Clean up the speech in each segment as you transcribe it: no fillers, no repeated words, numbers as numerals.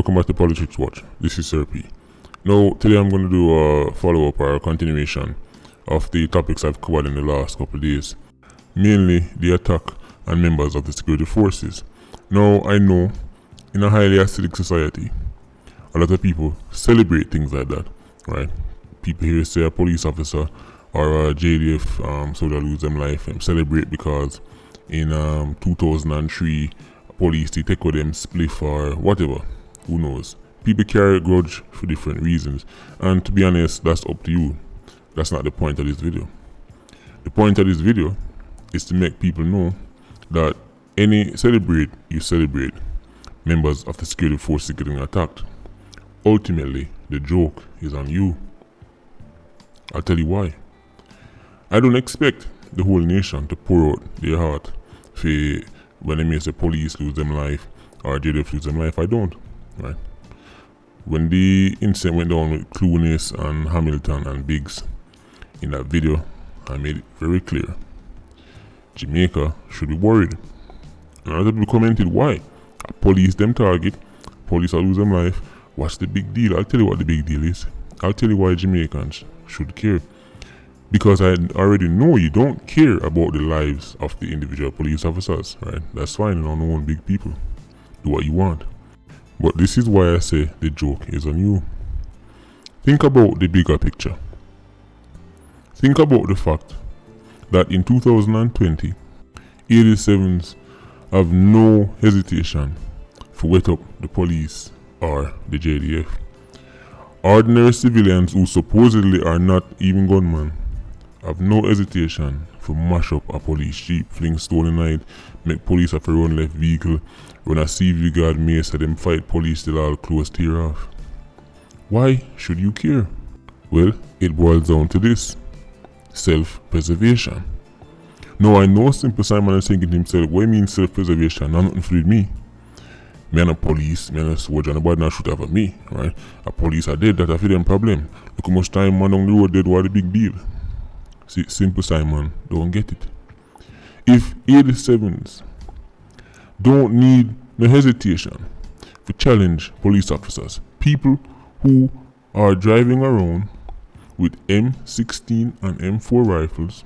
welcome back to Politics Watch. This is Sir P. Now, today I'm going to do a follow-up or a continuation of the topics I've covered in the last couple of days. Mainly the attack on members of the security forces. Now, I know in a highly acidic society, a lot of people celebrate things like that, right? People here say a police officer or a JDF soldier lose them life and celebrate because in 2003 police they take with them spliff or whatever, who knows. People carry a grudge for different reasons, and to be honest, that's up to you. That's not the point of this video. The point of this video is to make people know that you celebrate members of the security forces getting attacked. Ultimately, the joke is on you. I'll tell you why. I don't expect the whole nation to pour out their heart for when they may say police lose them life or JDF lose them life. I don't, right? When the incident went down with Clunis and Hamilton and Biggs, in that video, I made it very clear. Jamaica should be worried. And a lot of people commented, why? Police them target, police are lose them life. What's the big deal? I'll tell you what the big deal is. I'll tell you why Jamaicans should care. Because I already know you don't care about the lives of the individual police officers, right? That's fine, no one big people. Do what you want. But this is why I say the joke is on you. Think about the bigger picture. Think about the fact that in 2020, 87s have no hesitation to wet up the police or the JDF. Ordinary civilians who supposedly are not even gunmen have no hesitation to mash up a police jeep, fling stone in it, make police have to run left vehicle, run a CV guard mace and them fight police till all close tear off. Why should you care? Well, it boils down to this: self-preservation. Now I know Simple Simon is thinking to himself, what do you mean self-preservation? Nothing to do with me. Me and a police, me and a soldier, nobody not shoot over me, right? A police are dead, that's a for them problem. Look how much time man on the road dead, what the big deal? See, Simple Simon don't get it. If 87s don't need no hesitation to challenge police officers, people who are driving around with M16 and M4 rifles,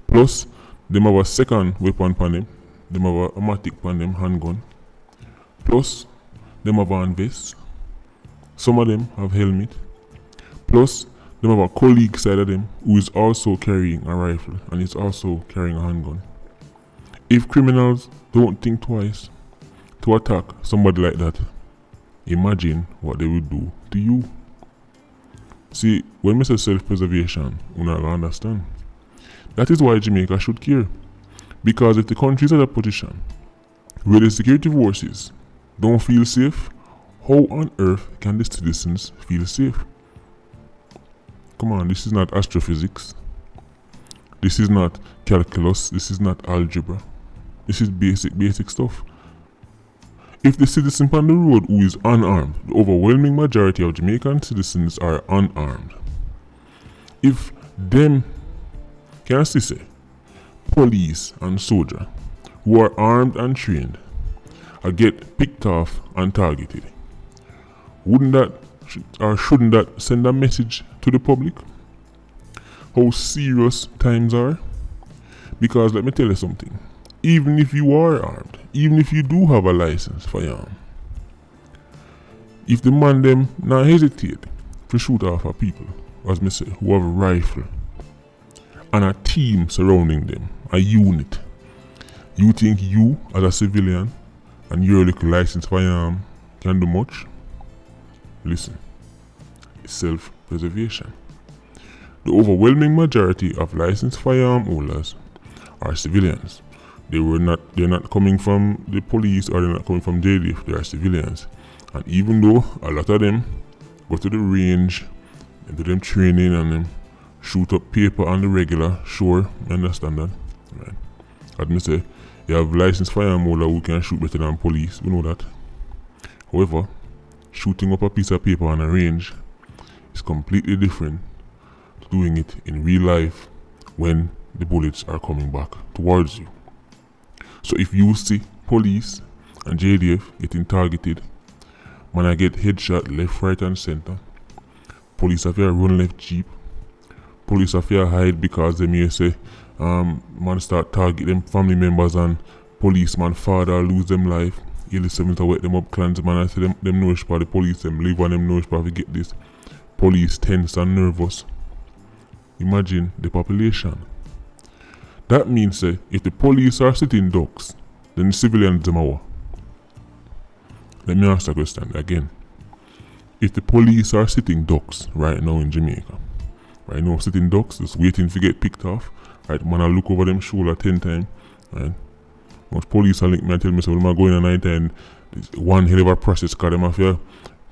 plus them have a second weapon on them, them have a matic on them, handgun, plus them have on vest, some of them have helmet, plus them have a colleague side of them who is also carrying a rifle and is also carrying a handgun. If criminals don't think twice to attack somebody like that, imagine what they would do to you. See, when we say self-preservation, we don't understand. That is why Jamaica should care. Because if the country is at a position where the security forces don't feel safe, how on earth can the citizens feel safe? Come on, this is not astrophysics. This is not calculus. This is not algebra. This is basic stuff. If the citizen on the road who is unarmed, the overwhelming majority of Jamaican citizens are unarmed. If them, can I say, police and soldier who are armed and trained are get picked off and targeted, wouldn't that or shouldn't that send a message to the public how serious times are? Because let me tell you something, even if you are armed, even if you do have a license for your arm, if the man them not hesitate to shoot off a people, as me say, who have a rifle and a team surrounding them, a unit, you think you as a civilian and your little license for your arm can do much? Listen, it's self-preservation. The overwhelming majority of licensed firearm holders are civilians. They're not coming from the police or they're not coming from JDF, they are civilians. And even though a lot of them go to the range and do them training and them shoot up paper on the regular, sure, I understand that. Right. As me say, you have licensed firearm holder who can shoot better than police, we know that. However, shooting up a piece of paper on a range is completely different to doing it in real life when the bullets are coming back towards you. So if you see police and JDF getting targeted Man I get headshot left, right and center. Police have to run left jeep. Police have to hide because they may say man start target them family members and policeman father lose them life. 87 to wake them up clans man I say them nourish by the police them live on them nourish by to get this. Police tense and nervous. Imagine the population. That means if the police are sitting ducks, then the civilians them are. Let me ask the question again. If the police are sitting ducks right now in Jamaica, right now sitting ducks, just waiting to get picked off, right, man I look over them shoulder 10 times, right? Most police are link me and tell me so when I go in at night and one hell of a process because them have to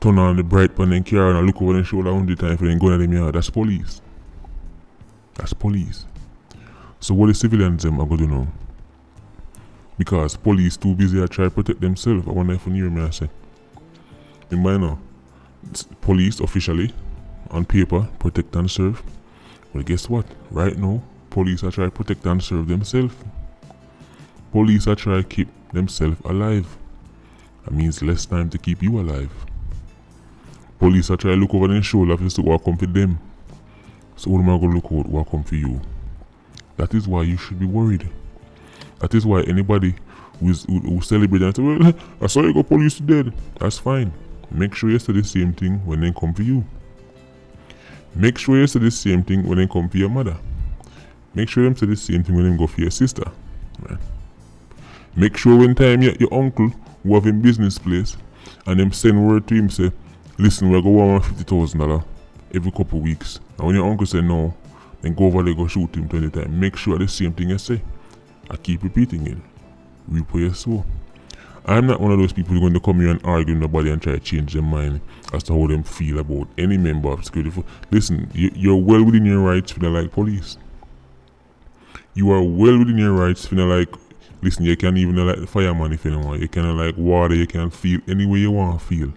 turn on the bright pan and car and I look over them shoulder 100 times for them going at them yard. That's police. That's police. So what the civilians them are going to do now? Because police too busy to try to protect themselves. I wonder if you hear me I say. Remember now, police officially, on paper, protect and serve. Well guess what? Right now, police are trying to protect and serve themselves. Police are trying to keep themselves alive. That means less time to keep you alive. Police are trying to look over their shoulder if to what come for them. So what am I going to look out what come for you? That is why you should be worried. That is why anybody who celebrate and say, well, I saw you go police dead. That's fine. Make sure you say the same thing when they come for you. Make sure you say the same thing when they come for your mother. Make sure them say the same thing when they go for your sister. Right? Make sure when time your uncle who have in business place and them send word to him say, listen, we're going to $50,000 every couple of weeks. And when your uncle say no, then go over there go shoot him 20 times. Make sure the same thing you say. I keep repeating it. Reap where you sow. I'm not one of those people who are going to come here and argue with nobody and try to change their mind as to how them feel about any member of security force. Listen, you're well within your rights to like police. You are well within your rights to like, listen, you can even like the fireman if you want. You can like water, you can feel any way you want to feel.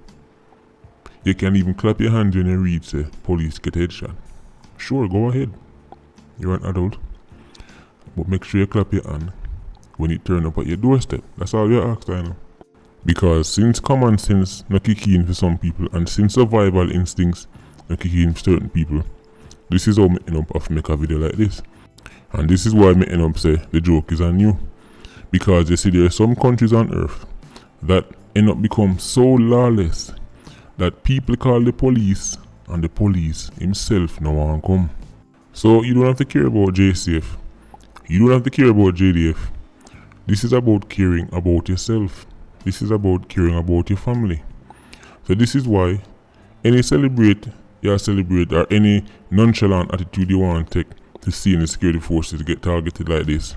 You can even clap your hands when you read say, police get headshot. Sure, go ahead. You're an adult. But make sure you clap your hand when it turn up at your doorstep. That's all you ask, I know. Because since common sense no kick in for some people and since survival instincts no kick in for certain people, this is how I end up make a video like this. And this is why I end up say the joke is on you. Because you see there are some countries on earth that end up become so lawless that people call the police and the police himself no one come. So you don't have to care about JCF. You don't have to care about JDF. This is about caring about yourself. This is about caring about your family. So this is why any celebrate or any nonchalant attitude you want to take to see the security forces get targeted like this.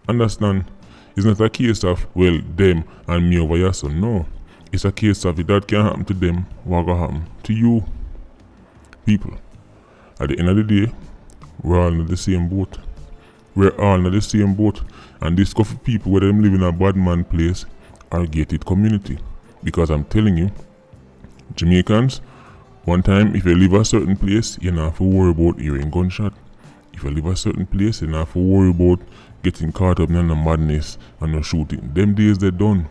Understand, it's not a case of, well, them and me over your son. No. It's a case of if that can happen to them, what will happen to you? People. At the end of the day, we're all in the same boat. We're all in the same boat. And this for people whether them live in a bad man place or gated community. Because I'm telling you, Jamaicans, one time if you live a certain place, you don't have to worry about hearing gunshot. If you live a certain place, you don't have to worry about getting caught up in the madness and no shooting. Them days they're done.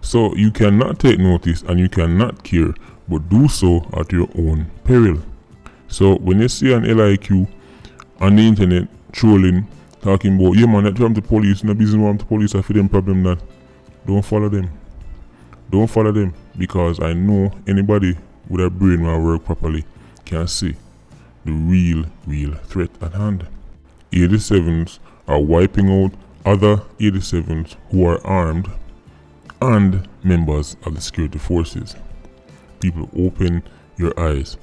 So you cannot take notice and you cannot care, but do so at your own peril. So when you see an LIQ on the internet trolling, talking about, yeah man, that from the police, no business from the police, I feel them problem that. Don't follow them. Don't follow them because I know anybody with a brain that work properly can see the real threat at hand. 87s are wiping out other 87s who are armed and members of the security forces. People, open your eyes.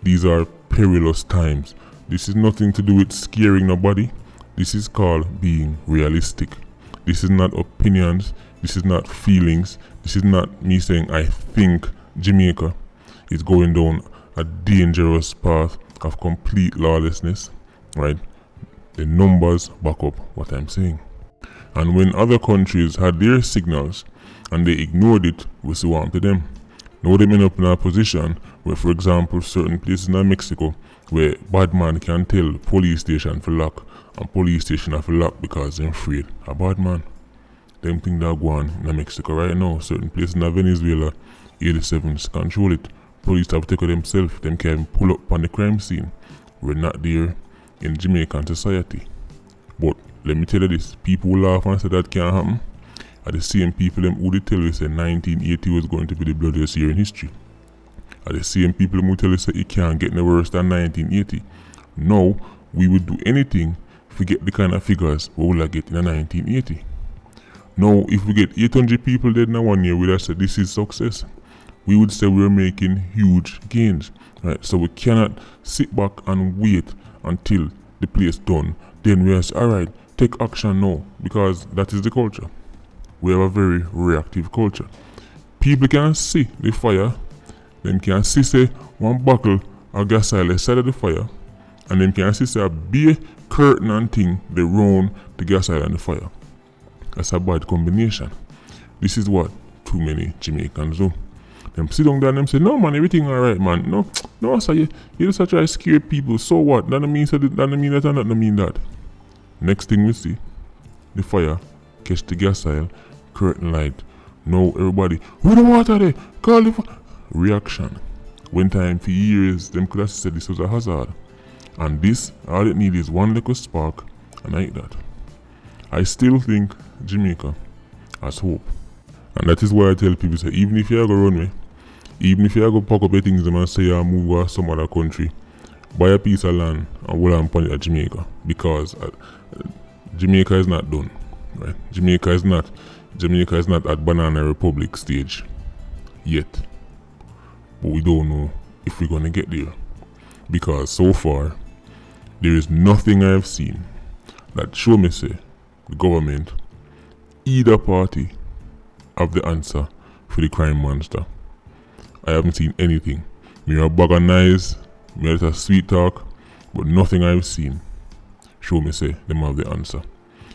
These are perilous times. This is nothing to do with scaring nobody. This is called being realistic. This is not opinions. This is not feelings. This is not me saying I think Jamaica is going down a dangerous path of complete lawlessness, right? The numbers back up what I'm saying. And when other countries had their signals and they ignored it, we see what happened to them. Now they end up in a position where, for example, certain places in Mexico where bad man can tell police station for lock and police station have lock because they're afraid a bad man. Them things that go on in Mexico right now. Certain places in Venezuela, 87s control it. Police have taken themselves, them can pull up on the crime scene. We're not there in Jamaican society. But let me tell you this, people who laugh and say that can't happen are the same people them who they tell you say 1980 was going to be the bloodiest year in history. Are the same people who tell you say it can't get no worse than 1980. No, we would do anything if we get the kind of figures we will get in 1980. Now, if we get 800 people dead in 1 year, we would say this is success. We would say we're making huge gains, right? So we cannot sit back and wait until the place done. Then we say, alright, take action now, because that is the culture. We have a very reactive culture. People can see the fire, them can see say one buckle of gas oil side of the fire, and them can see say a beer curtain and thing they round the gas oil and the fire. That's a bad combination. This is what too many Jamaicans do. Them sit down there and them say, no man, everything alright man. No, sir, you just try to scare people. So what? That don't mean that and that don't mean that. Next thing we see, the fire, catch the gas oil, curtain light. Now everybody, who the water there? Call the reaction. When time for years, them could have said this was a hazard. And this, all it need is one little spark, and like that. I still think Jamaica has hope. And that is why I tell people, say, even if you go run me, even if you go pack up your things and say you move to some other country, buy a piece of land and hold on upon it at Jamaica. Because Jamaica is not done. Right? Jamaica is not at Banana Republic stage yet. But we don't know if we're gonna get there. Because so far, there is nothing I have seen that show me say the government, either party, have the answer for the crime monster. I haven't seen anything. Me a bag of nice, me a little sweet talk, but nothing I've seen show me say them have the answer.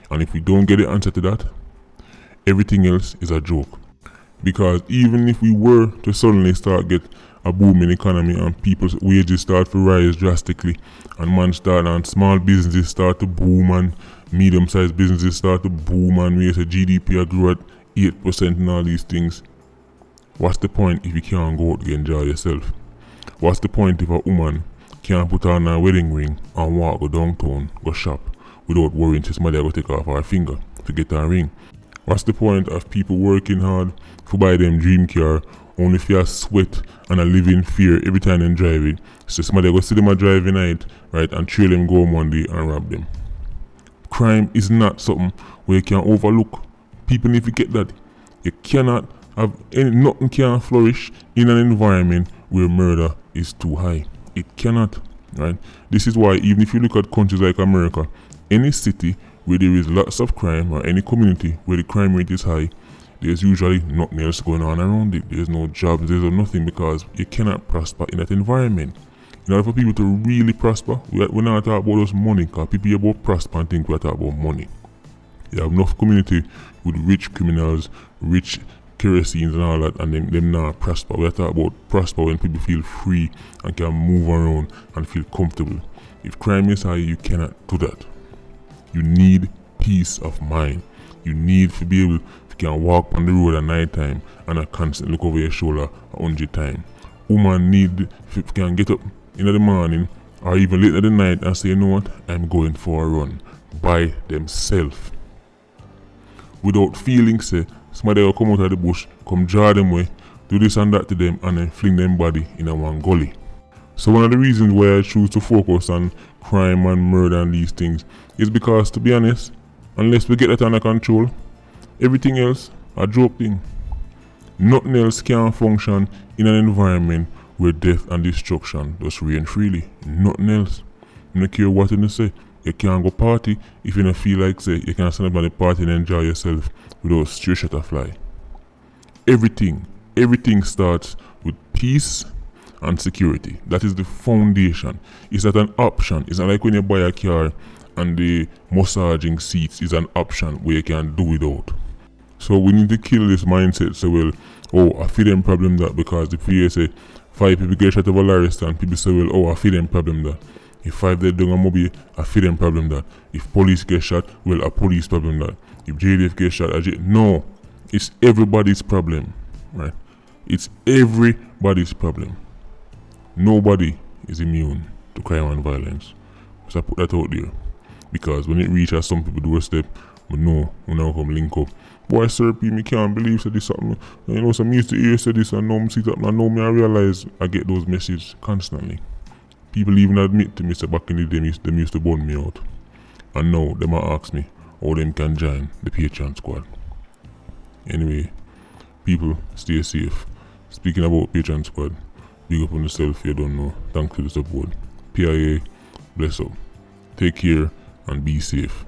And if we don't get the answer to that, everything else is a joke. Because even if we were to suddenly start get a booming economy and people's wages start to rise drastically and small businesses start to boom and medium-sized businesses start to boom and we say GDP will grow at 8% and all these things, what's the point if you can't go out and enjoy yourself? What's the point if a woman can't put on a wedding ring and walk go downtown, go shop without worrying somebody will take off her finger to get her ring? What's the point of people working hard to buy them dream car only if you sweat and a live in fear every time they drive it? So somebody go see them a driving night, right, and trail them go Monday and rob them. Crime is not something where you can overlook. People need to get that. You cannot have nothing can flourish in an environment where murder is too high. It cannot, right? This is why even if you look at countries like America, any city where there is lots of crime or any community where the crime rate is high, there's usually nothing else going on around it. There's no jobs, there's nothing, because you cannot prosper in that environment. In order for people to really prosper, we're not talking about just money, because people hear about prosper and think we're talking about money. You have enough community with rich criminals, rich kerosene and all that, and them not prosper. We're talking about prosper when people feel free and can move around and feel comfortable. If crime is high, you cannot do that. You need peace of mind. You need to be able to can walk on the road at night time and not constantly look over your shoulder 100 times. Woman need to can get up in the morning or even late at the night and say, you know what, I'm going for a run by themselves. Without feeling say somebody will come out of the bush, come draw them away, do this and that to them, and then fling them body in a one gully. So one of the reasons why I choose to focus on crime and murder and these things is because, to be honest, unless we get that under control, everything else a joke thing. Nothing else can function in an environment where death and destruction just reign freely. Nothing else. I don't care what you say. You can't go party if you don't feel like say you can stand up at the party and enjoy yourself without straight shot of fly. Everything starts with peace and security. That is the foundation. It's not an option. It's not like when you buy a car and the massaging seats is an option where you can do without. So we need to kill this mindset. So I feel them problem that, because if you say 5 people get shot over Lariston, people say, I feel them problem that. If 5 dead down a Moby, I feel them problem that. If police get shot, a police problem that. If JDF get shot, no, it's everybody's problem, right? It's everybody's problem. Nobody is immune to crime and violence. So I put that out there. Because when it reaches some people doorstep, but no, when I come link up. Boy, sir, me can't believe that this something. You know, some used to hear say this and now me see that and now me I realize I get those messages constantly. People even admit to me say back in the day them used to burn me out. And now them a ask me how them can join the Patreon squad. Anyway, people stay safe. Speaking about Patreon squad, big up on yourself if you don't know. Thanks for the support. PIA, bless up. Take care and be safe.